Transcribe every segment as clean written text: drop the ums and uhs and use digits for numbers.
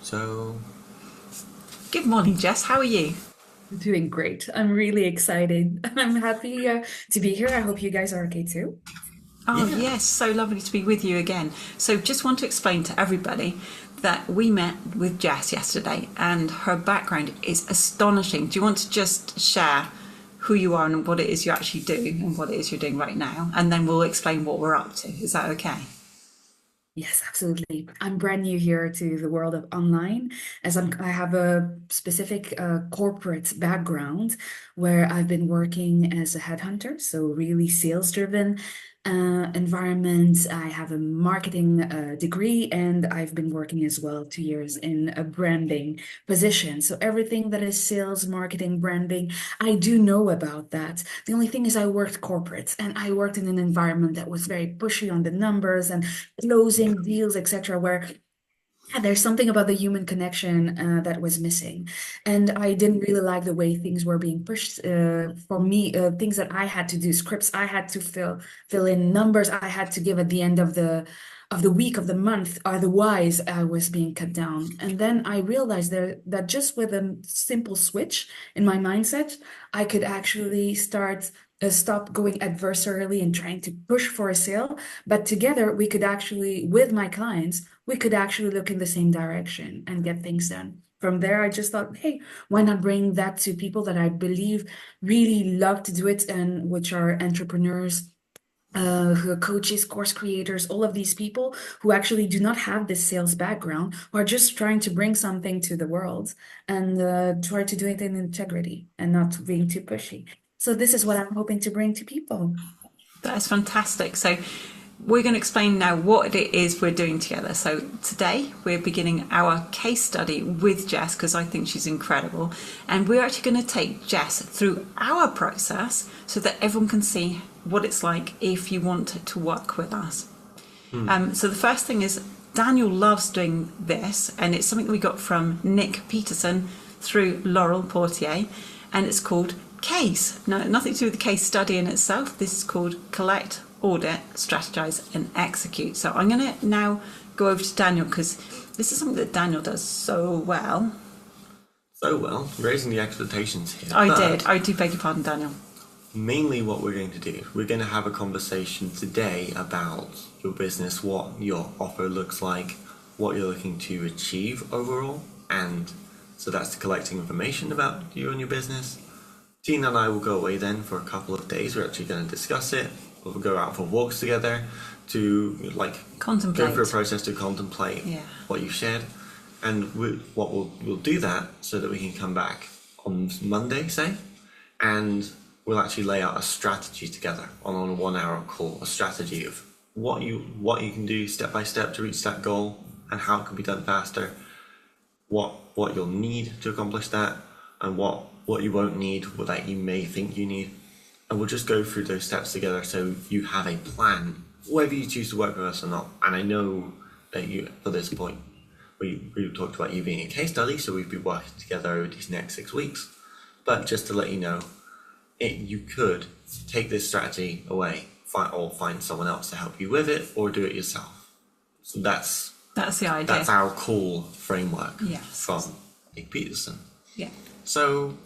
So, Good morning, Jess. How are you? Doing great. I'm really excited. I'm happy to be here. I hope you guys are okay too. Oh, yeah. yes, so lovely to be with you again. So, just want to explain to everybody that we met with Jess yesterday and her background is astonishing. Do you want to just share who you are and what it is you actually do and what it is you're doing right now? And then we'll explain what we're up to. Is that okay? Yes, absolutely. I'm brand new here to the world of online, as I have a specific corporate background where I've been working as a headhunter, so really sales-driven environment. I have a marketing degree, and I've been working as well 2 years in a branding position. So everything that is sales, marketing, branding, I do know about that. The only thing is I worked corporate, and I worked in an environment that was very pushy on the numbers and closing deals, etc., where there's something about the human connection that was missing. And I didn't really like the way things were being pushed for me, things that I had to do, scripts I had to fill in, numbers I had to give at the end of the week, of the month, otherwise I was being cut down. And then I realized that just with a simple switch in my mindset, I could actually stop going adversarially and trying to push for a sale, but together we could actually, with my clients, we could actually look in the same direction and get things done. From there, I just thought, hey, why not bring that to people that I believe really love to do it, and which are entrepreneurs, who are coaches, course creators, all of these people who actually do not have this sales background, who are just trying to bring something to the world and try to do it in integrity and not being too pushy. So this is what I'm hoping to bring to people. That's fantastic. So, we're going to explain now what it is we're doing together. So, today we're beginning our case study with Jess because I think she's incredible. And we're actually going to take Jess through our process so that everyone can see what it's like if you want to work with us. So, the first thing is Daniel loves doing this, and it's something we got from Nick Peterson through Laurel Portier, and it's called CASE. No, nothing to do with the case study in itself. This is called Collect, Audit, Strategize, and Execute. So I'm going to now go over to Daniel because this is something that Daniel does so well. So well, raising the expectations here. I do beg your pardon, Daniel. Mainly what we're going to do, we're going to have a conversation today about your business, what your offer looks like, what you're looking to achieve overall, and so that's collecting information about you and your business. Tina and I will go away then for a couple of days. We're actually going to discuss it. We'll go out for walks together to go through a Contemplate. process to contemplate Yeah. what you've shared, and we'll do that so that we can come back on Monday, say, and we'll actually lay out a strategy together on a 1 hour call, a strategy of what you can do step by step to reach that goal and how it can be done faster, what you'll need to accomplish that, and what you won't need, what that you may think you need. And we'll just go through those steps together so you have a plan, whether you choose to work with us or not. And I know that you, for this point, we talked about you being a case study, so we've been working together over these next 6 weeks. But just to let you know, you could take this strategy away, find someone else to help you with it, or do it yourself. So That's the idea. that's our core framework Yes. from Nick Peterson. Yeah. So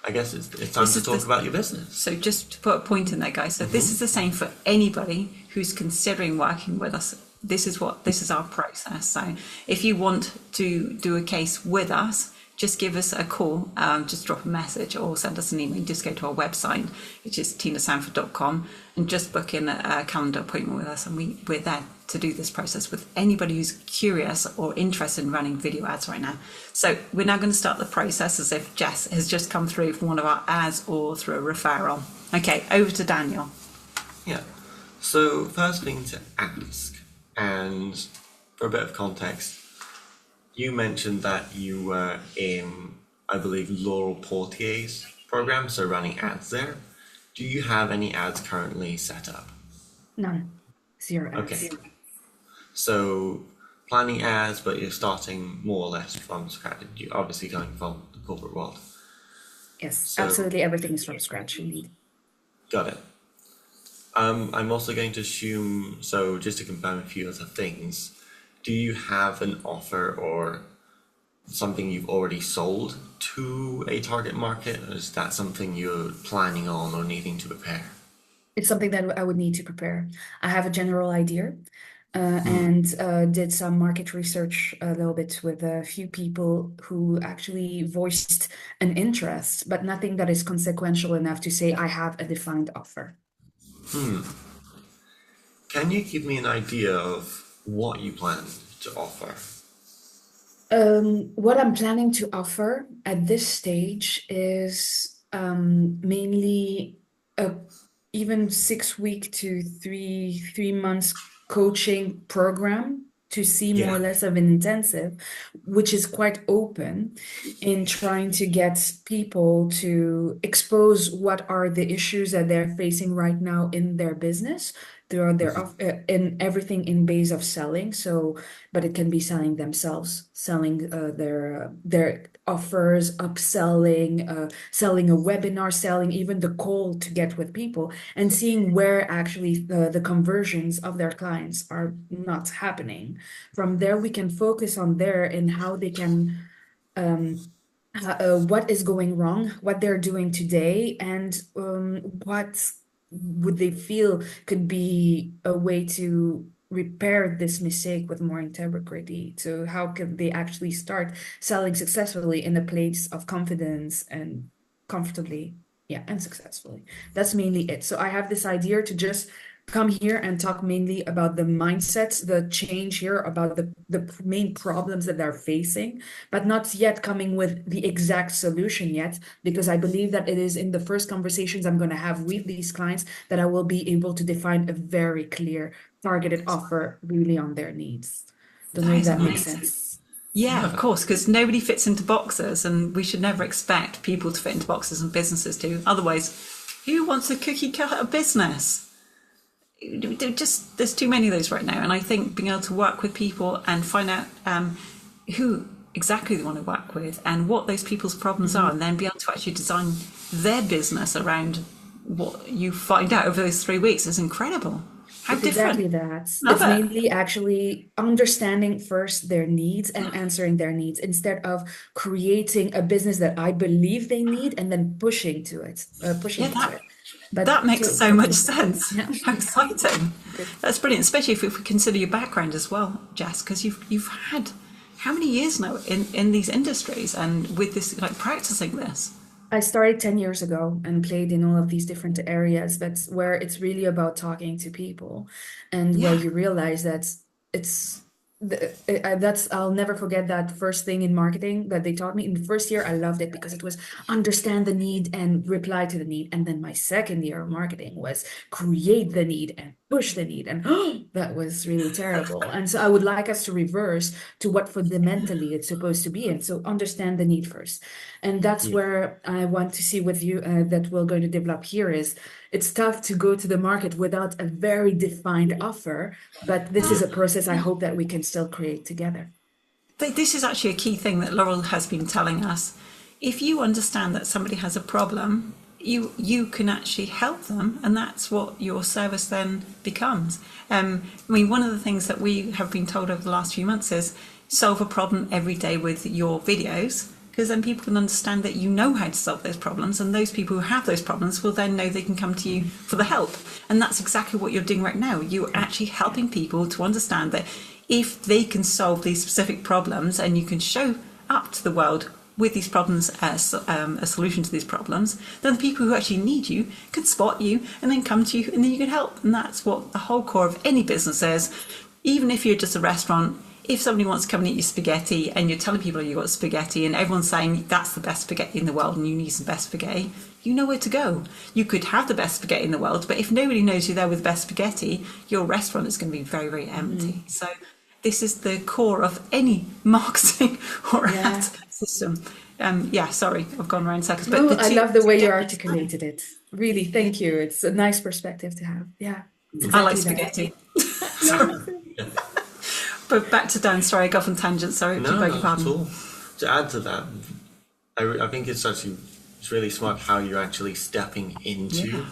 I guess it's time This to is talk the- about your business. So just to put a point in there, guys. So this is the same for anybody who's considering working with us. This is our process. So if you want to do a case with us, just give us a call, just drop a message or send us an email. Just go to our website, which is tinasanford.com, and just book in a calendar appointment with us. And we're there to do this process with anybody who's curious or interested in running video ads right now. So we're now going to start the process as if Jess has just come through from one of our ads or through a referral. Okay, over to Daniel. Yeah. So first thing to ask, and for a bit of context, you mentioned that you were in, I believe, Laurel Portier's program, so running ads there. Do you have any ads currently set up? None. Zero Okay. ads. So planning ads, but you're starting more or less from scratch. You're obviously coming from the corporate world. Yes, So absolutely everything is from scratch indeed. got it. I'm also going to assume, so just to confirm a few other things, do you have an offer or something you've already sold to a target market, or is that something you're planning on or needing to prepare? It's something that I would need to prepare. I have a general idea, and did some market research a little bit with a few people who actually voiced an interest, but nothing that is consequential enough to say I have a defined offer. Can you give me an idea of what you plan to offer? What I'm planning to offer at this stage is mainly a even 6 week to three months coaching program to see more Yeah. or less of an intensive, which is quite open in trying to get people to expose what are the issues that they're facing right now in their business throughout their in everything in base of selling. So but it can be selling themselves, selling their offers, upselling, selling a webinar, selling even the call to get with people, and seeing where actually the conversions of their clients are not happening. From there, we can focus on there and how they can what is going wrong, what they're doing today, and what would they feel could be a way to repair this mistake with more integrity. So how can they actually start selling successfully in a place of confidence and comfortably, yeah, and successfully. That's mainly it. So I have this idea to just come here and talk mainly about the mindset, the change here, about the main problems that they're facing, but not yet coming with the exact solution yet, because I believe that it is in the first conversations I'm going to have with these clients that I will be able to define a very clear targeted offer really on their needs. Don't know That if is that makes amazing. sense. Yeah, of course, because nobody fits into boxes, and we should never expect people to fit into boxes and businesses do. Otherwise, who wants a cookie cutter business? Just there's too many of those right now, and I think being able to work with people and find out who exactly they want to work with and what those people's problems are, and then be able to actually design their business around what you find out over those 3 weeks is incredible. How It's exactly different? that. Love It's it. mainly actually understanding first their needs and answering their needs instead of creating a business that I believe they need and then pushing Yeah, into that it. But that makes so much sense. yeah, How exciting! good. That's brilliant, especially if we consider your background as well, Jess, because you've had how many years now in these industries and with this like practicing this. I started 10 years ago and played in all of these different areas. That's where it's really about talking to people and where Yeah, you realize that it's that's I'll never forget that first thing in marketing that they taught me. In the first year, I loved it because it was understand the need and reply to the need. And then my second year of marketing was create the need and push the need. And that was really terrible. And so I would like us to reverse to what fundamentally it's supposed to be. And so understand the need first. And that's Yeah. where I want to see with you that we're going to develop here is it's tough to go to the market without a very defined offer, but this is a process I hope that we can still create together. this is actually a key thing that Laurel has been telling us. If you understand that somebody has a problem, you can actually help them, and that's what your service then becomes. I mean, one of the things that we have been told over the last few months is solve a problem every day with your videos, because then people can understand that you know how to solve those problems, and those people who have those problems will then know they can come to you for the help. And that's exactly what you're doing right now. You're actually helping people to understand that if they can solve these specific problems and you can show up to the world with these problems as a solution to these problems, then the people who actually need you can spot you and then come to you, and then you can help. And that's what the whole core of any business is. Even if you're just a restaurant, if somebody wants to come and eat your spaghetti and you're telling people you've got spaghetti and everyone's saying that's the best spaghetti in the world and you need some best spaghetti, you know where to go. You could have the best spaghetti in the world, but if nobody knows you're there with the best spaghetti, your restaurant is going to be very, very empty. So this is the core of any marketing or ad system. Sorry, I've gone around in circles. But No, the I two love the way you together- articulated it. Really, thank you. It's a nice perspective to have. Yeah, it's I like exactly that. spaghetti. But back to Dan, sorry, I got off on tangent, sorry, No, beg your not pardon. at all. To add to that, I think it's really smart how you're actually stepping into Yeah.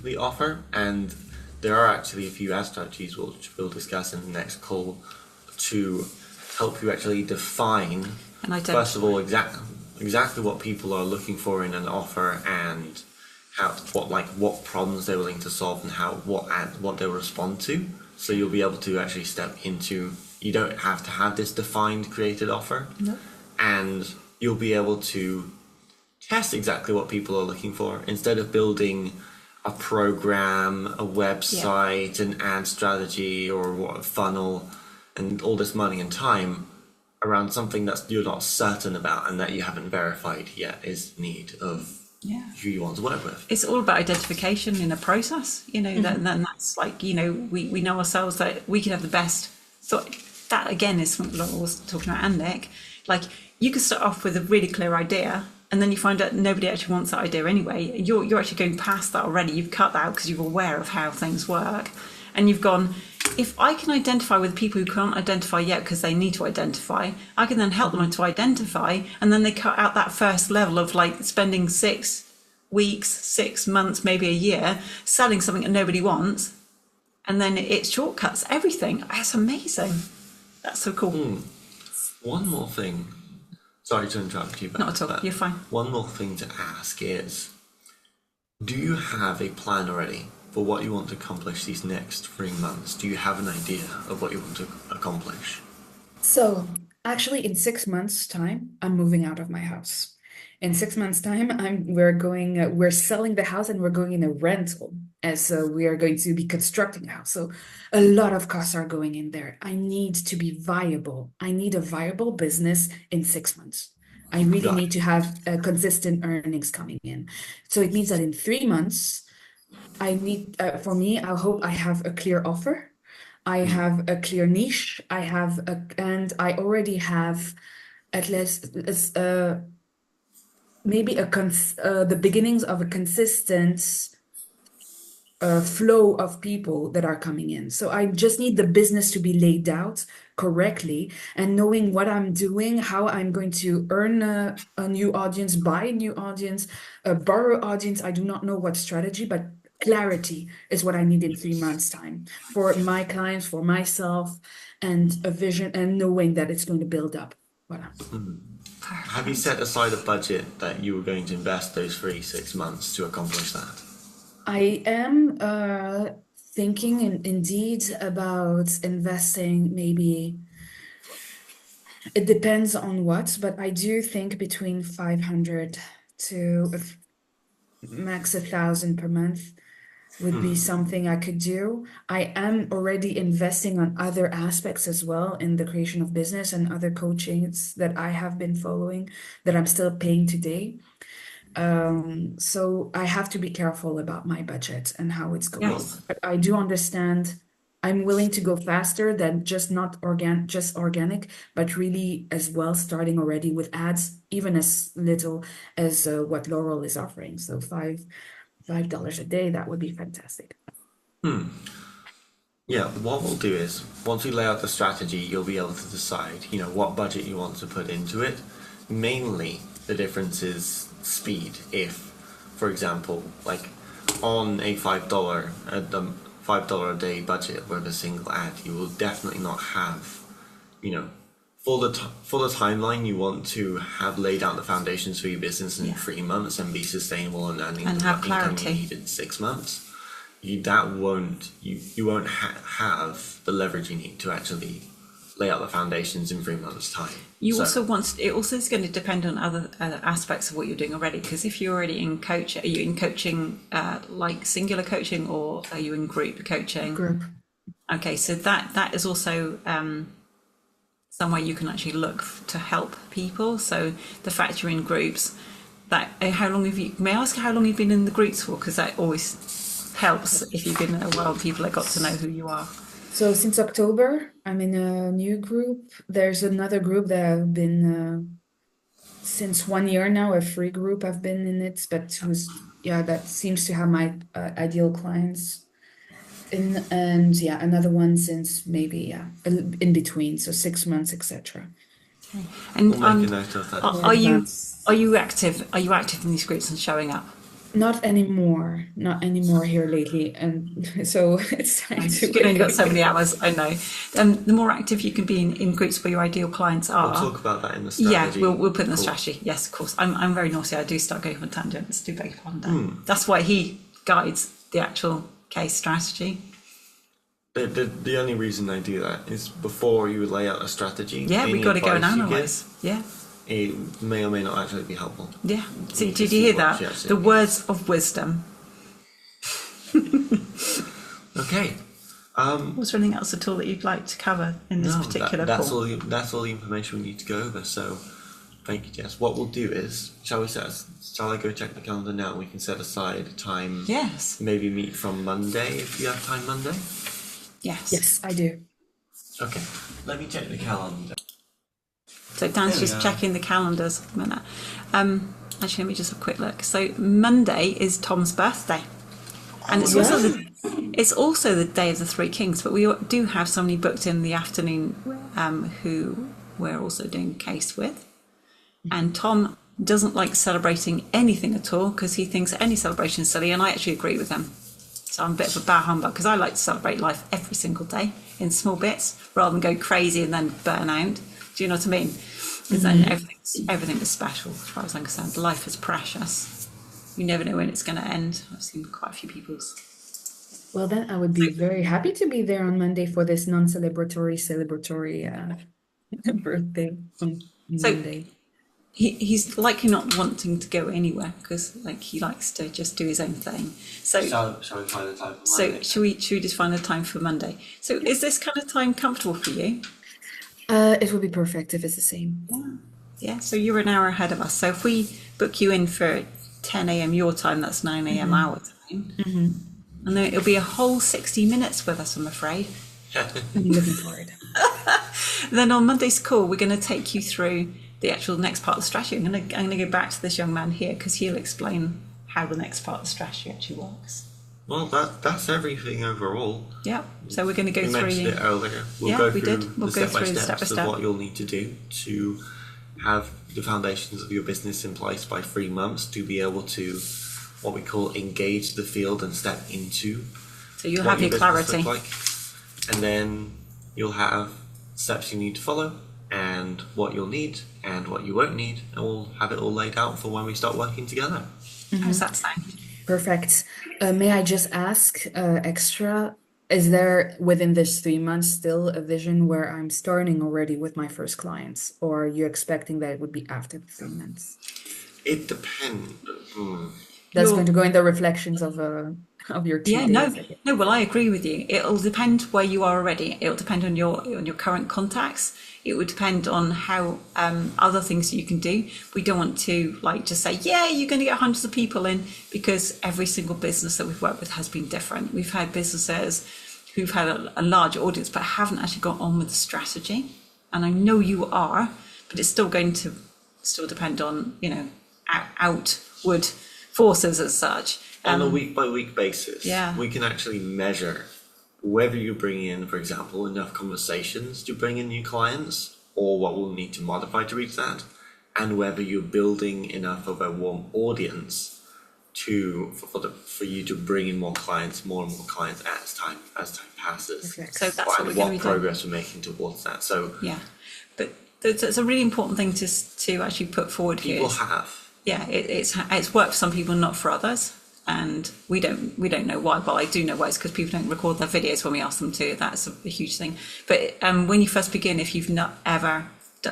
the offer, and there are actually a few ad strategies which we'll discuss in the next call to help you actually define, And identify. first of all, exactly what people are looking for in an offer, and what problems they're willing to solve, and what they'll respond to. So you'll be able to actually step into. You don't have to have this defined created offer, No. and you'll be able to test exactly what people are looking for instead of building a program, a website, an ad strategy, or a funnel, and all this money and time around something that you're not certain about and that you haven't verified yet is need of Yeah. who you want to work with. It's all about identification in a process, that's like, we know ourselves that we could have the best. So that again is something Laura was talking about, and Nick, like you could start off with a really clear idea and then you find out nobody actually wants that idea anyway. You're actually going past that already. You've cut that out because you're aware of how things work. And you've gone, if I can identify with people who can't identify yet because they need to identify, I can then help them to identify, and then they cut out that first level of like spending 6 weeks, 6 months, maybe a year selling something that nobody wants, and then it shortcuts everything. That's amazing. That's so cool. One more thing. Sorry to interrupt you, Not at all. but You're fine. one more thing to ask is, do you have a plan already for what you want to accomplish these next 3 months? Do you have an idea of what you want to accomplish? So, actually, in 6 months' time, I'm moving out of my house. In 6 months' time, we're selling the house and we're going in a rental, as we are going to be constructing a house. So, a lot of costs are going in there. I need to be viable. I need a viable business in 6 months. I really Got need to have consistent earnings coming in. So it means that in 3 months, I need, for me, I hope I have a clear offer. I have a clear niche. And I already have at least maybe the beginnings of a consistent flow of people that are coming in. So I just need the business to be laid out correctly, and knowing what I'm doing, how I'm going to earn a new audience, buy a new audience, borrow audience. I do not know what strategy, but clarity is what I need in 3 months' time for my clients, for myself, and a vision, and knowing that it's going to build up. Voilà. Have you set aside a budget that you were going to invest those 6 months to accomplish that? I am thinking indeed about investing, maybe it depends on what, but I do think between 500 to max 1,000 per month would be something I could do. I am already investing on other aspects as well in the creation of business and other coachings that I have been following that I'm still paying today. So I have to be careful about my budget and how it's going. Yes. But I do understand I'm willing to go faster than just not organic, but really as well starting already with ads, even as little as what Laurel is offering. So $5 a day, that would be fantastic. Yeah, what we'll do is, once we lay out the strategy, you'll be able to decide, what budget you want to put into it. Mainly, the difference is speed. If, for example, like on a $5 a day budget with a single ad, you will definitely not have, for the timeline you want to have laid out the foundations for your business in 3 months and be sustainable and earning And the have income clarity. you need in 6 months. You won't have the leverage you need to actually lay out the foundations in 3 months' time. You So- it also is going to depend on other aspects of what you're doing already. Because if you're already in coaching, are you in coaching like singular coaching, or are you in group coaching? Group. Okay, so that is also somewhere you can actually look to help people. So the fact you're in groups, how long have you? May I ask how long you've been in the groups for? Because that always helps if you've been in a while. People have got to know who you are. So since October, I'm in a new group. There's another group that I've been since 1 year now, a free group I've been in it, but that seems to have my ideal clients. And another one since maybe in between, so 6 months, etc. And We'll make a note of that. are you active? Are you active in these groups and showing up? Not anymore, not anymore here lately, and so it's time to You've only got wake so many up. hours, I know. The more active you can be in groups where your ideal clients We'll are. talk about that in the Yeah, strategy. we'll put in the call. strategy. Yes, of course. I'm very naughty. I do start going on tangents. Do beg your pardon, Dan. That's why he guides the actual case strategy. The only reason I do that is before you lay out a strategy. Yeah, we any got to go and advice you analyse. Yeah, give, it may or may not actually be helpful. yeah. See, You did can you see hear what that? she actually The means. words of wisdom. Okay. Was there anything else at all that you'd like to cover in this No, particular that's call? that's all the information we need to go over. So, thank you, Jess. What we'll do is, shall I go check the calendar now? We can set aside time. Yes, Maybe meet from Monday if you have time Monday. yes. Yes, I do. Okay. Let me check the calendar. So Dan's There we just are. checking the calendars a minute. Actually, let me just have a quick look. So Monday is Tom's birthday, and it's also the day of the Three Kings. But we do have somebody booked in the afternoon who we're also doing a case with, and Tom doesn't like celebrating anything at all because he thinks any celebration is silly, and I actually agree with him. So I'm a bit of a bah humbug because I like to celebrate life every single day in small bits rather than go crazy and then burn out. Do you know what I mean? Because then everything is special as far as I'm concerned. Life is precious. You never know when it's going to end. I've seen quite a few people's. Well, then I would be very happy to be there on Monday for this non-celebratory, celebratory birthday on So Monday. he's likely not wanting to go anywhere because like he likes to just do his own thing. So Shall we find a time for so Monday? should we just find a time for Monday? So is this kind of time comfortable for you? It would be perfect if it's the same. Yeah, so you're an hour ahead of us. So if we book you in for 10 a.m. your time, that's 9 a.m. our time. And then it'll be a whole 60 minutes with us, I'm afraid. I'm looking forward. And then on Monday's call, we're going to take you through the actual next part of the strategy. I'm going to go back to this young man here because he'll explain how the next part of the strategy actually works. Well, that's everything overall. Yeah, so we're going to go We through mentioned it earlier. We'll Yeah, go we through did. We'll the go step by through the steps step by of step. what you'll need to do to have the foundations of your business in place by 3 months to be able to what we call engage the field and step into So you'll what have your business clarity. looks like. And then you'll have steps you need to follow and what you'll need and what you won't need, and we'll have it all laid out for when we start working together. How's that sound? Perfect. May I just ask, extra, is there within this 3 months still a vision where I'm starting already with my first clients, or are you expecting that it would be after the 3 months? It depends. That's You're- going to go in the reflections of your 2 Yeah, days. no, I guess. no. Well, I agree with you. It'll depend where you are already. It'll depend on your current contacts. It would depend on how other things you can do. We don't want to like just say, yeah, you're going to get hundreds of people in because every single business that we've worked with has been different. We've had businesses who've had a large audience but haven't actually got on with the strategy. And I know you are, but it's still going to depend on outward forces as such. On a week by week basis, Yeah. we can actually measure whether you bring in, for example, enough conversations to bring in new clients, or what we'll need to modify to reach that, and whether you're building enough of a warm audience for you to bring in more and more clients as time passes. Perfect. So that's what And we're going to be doing. progress we're making towards that. So Yeah, but it's a really important thing to actually put forward here. people have. Yeah, it's worked for some people, not for others, and we don't know why. Well, I do know why. It's because people don't record their videos when we ask them to. That's a huge thing. But when you first begin, if you've not ever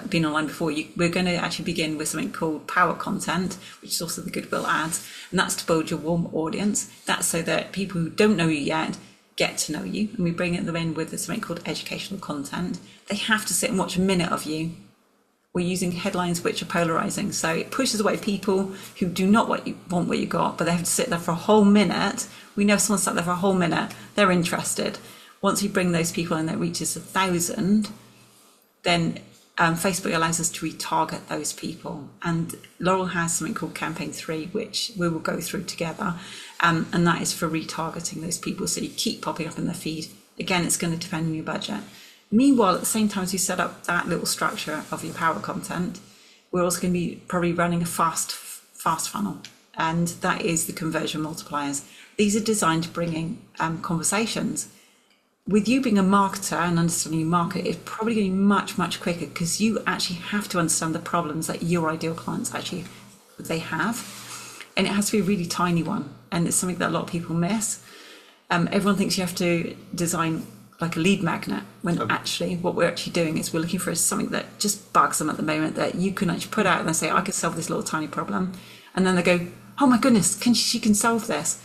been online before, we're going to actually begin with something called power content, which is also the Goodwill ads, and that's to build your warm audience. That's so that people who don't know you yet get to know you, and we bring them in with something called educational content. They have to sit and watch a minute of you. We're using headlines which are polarizing, so it pushes away people who do not want what you got, but they have to sit there for a whole minute. We know if someone sat there for a whole minute, they're interested. Once you bring those people in that reaches 1,000, then Facebook allows us to retarget those people. And Laurel has something called Campaign 3, which we will go through together. And that is for retargeting those people. So you keep popping up in the feed. Again, it's going to depend on your budget. Meanwhile, at the same time as you set up that little structure of your power content, we're also going to be probably running a fast funnel. and that is the conversion multipliers. These are designed to bring in conversations. With you being a marketer and understanding your market, it's probably going to be much, much quicker because you actually have to understand the problems that your ideal clients actually they have. And it has to be a really tiny one. And it's something that a lot of people miss. Everyone thinks you have to design like a lead magnet, when actually what we're actually doing is we're looking for something that just bugs them at the moment, that you can actually put out and they say, I could solve this little tiny problem. And then they go, oh my goodness, she can solve this.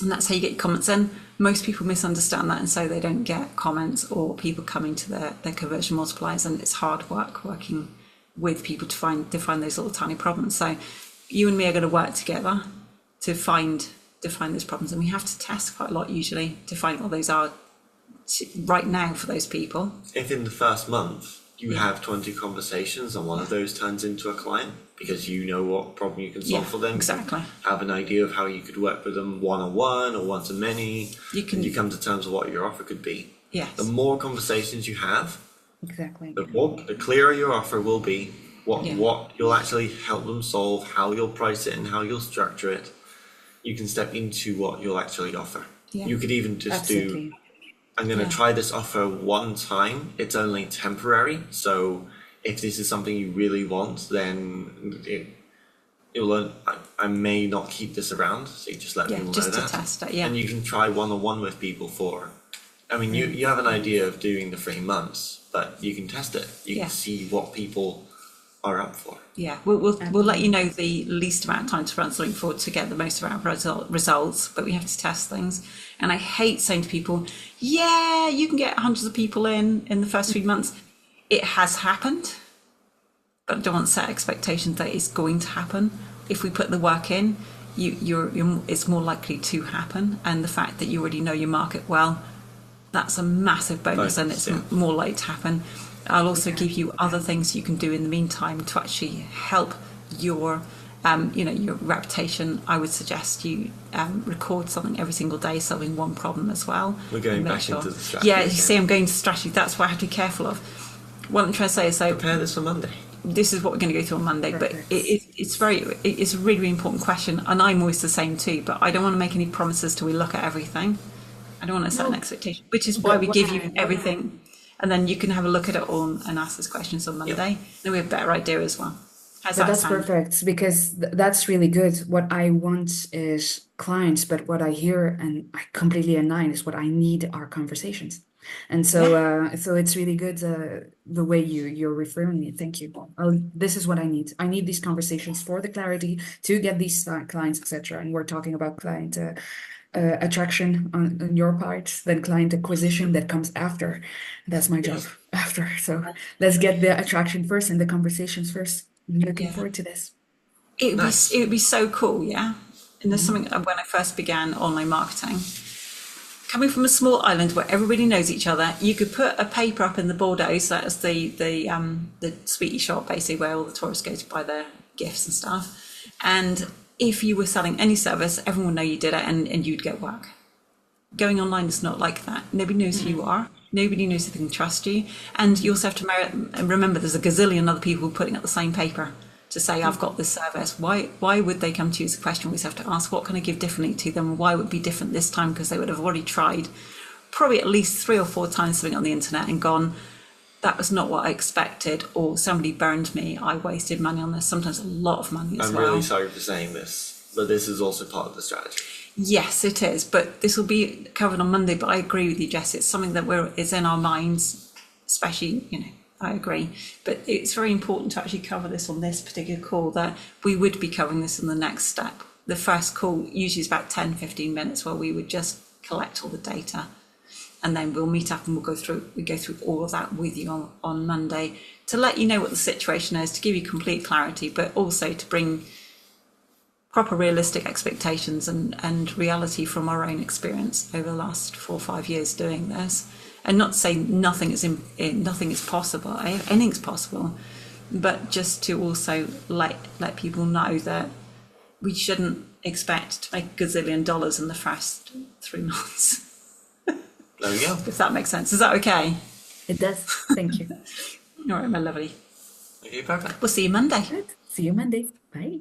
And that's how you get your comments in. Most people misunderstand that, and so they don't get comments or people coming to their conversion multipliers, and it's hard work working with people to find those little tiny problems. So you and me are going to work together to find those problems, and we have to test quite a lot usually to find what those are right now for those people. If in the first month you have 20 conversations and one of those turns into a client because you know what problem you can solve for them, exactly. You have an idea of how you could work with them one-on-one or one-to-many, and you come to terms with what your offer could be. Yes. The more conversations you have, Exactly. the clearer your offer will be, what you'll actually help them solve, how you'll price it and how you'll structure it. You can step into what you'll actually offer. Yeah. You could even just Absolutely. I'm going to try this offer one time. It's only temporary. So if this is something you really want, then you'll learn. I may not keep this around. So you just let people know just that. to test it. Yeah. And you can try one-on-one with people you have an idea of doing the 3 months, but you can test it. You can see what people are up for. Yeah, we'll let you know the least amount of time to run something for to get the most amount of results, but we have to test things. And I hate saying to people, yeah, you can get hundreds of people in the first 3 months. It has happened, but I don't want to set expectations that it's going to happen. If we put the work in, it's more likely to happen. And the fact that you already know your market well, that's a massive bonus, and it's more likely to happen. I'll also give you other things you can do in the meantime to actually help your your reputation. I would suggest you record something every single day, solving one problem as well. We're going back into the strategy. Yeah, you see, I'm going to strategy. That's what I have to be careful of. What I'm trying to say is, prepare this for Monday. This is what we're going to go through on Monday. Perfect. But it's a really, really important question, and I'm always the same too. But I don't want to make any promises till we look at everything. I don't want to set an expectation, which is why we give you everything. And then you can have a look at it all and ask us questions on Monday. Then we have a better idea as well. That's perfect, because that's really good. What I want is clients, but what I hear, and I completely align, is what I need are conversations. And so so it's really good the way you're referring me. Thank you. This is what I need. I need these conversations for the clarity to get these clients, etc. And we're talking about client attraction on your part, then client acquisition that comes after. That's my job after. So let's get the attraction first and the conversations first. I'm looking forward to this. It would be so cool, yeah. And there's something when I first began online marketing, coming from a small island where everybody knows each other, you could put a paper up in the Bordeaux, so that's the sweetie shop basically where all the tourists go to buy their gifts and stuff. And if you were selling any service, everyone would know you did it, and you'd get work. Going online is not like that. Nobody knows who you are. Nobody knows if they can trust you. And you also have to remember there's a gazillion other people putting up the same paper to say, I've got this service. Why would they come to you? Is a question we always have to ask. What can I give differently to them? Why would it be different this time? Because they would have already tried probably at least 3 or 4 times something on the internet and gone, that was not what I expected, or somebody burned me, I wasted money on this, sometimes a lot of money as well. I'm really sorry for saying this, but this is also part of the strategy. Yes, it is, but this will be covered on Monday, but I agree with you, Jess, it's something that it's in our minds, especially, I agree, but it's very important to actually cover this on this particular call, that we would be covering this in the next step. The first call usually is about 10-15 minutes where we would just collect all the data. And then we'll meet up and we go through all of that with you on Monday to let you know what the situation is, to give you complete clarity, but also to bring proper realistic expectations and reality from our own experience over the last 4 or 5 years doing this. And not to say nothing is possible, anything's possible, but just to also let people know that we shouldn't expect to make $1 gazillion in the first 3 months. There we go. If that makes sense. Is that okay? It does. Thank you. All right, my lovely. Okay, perfect. We'll see you Monday. Good. See you Monday. Bye.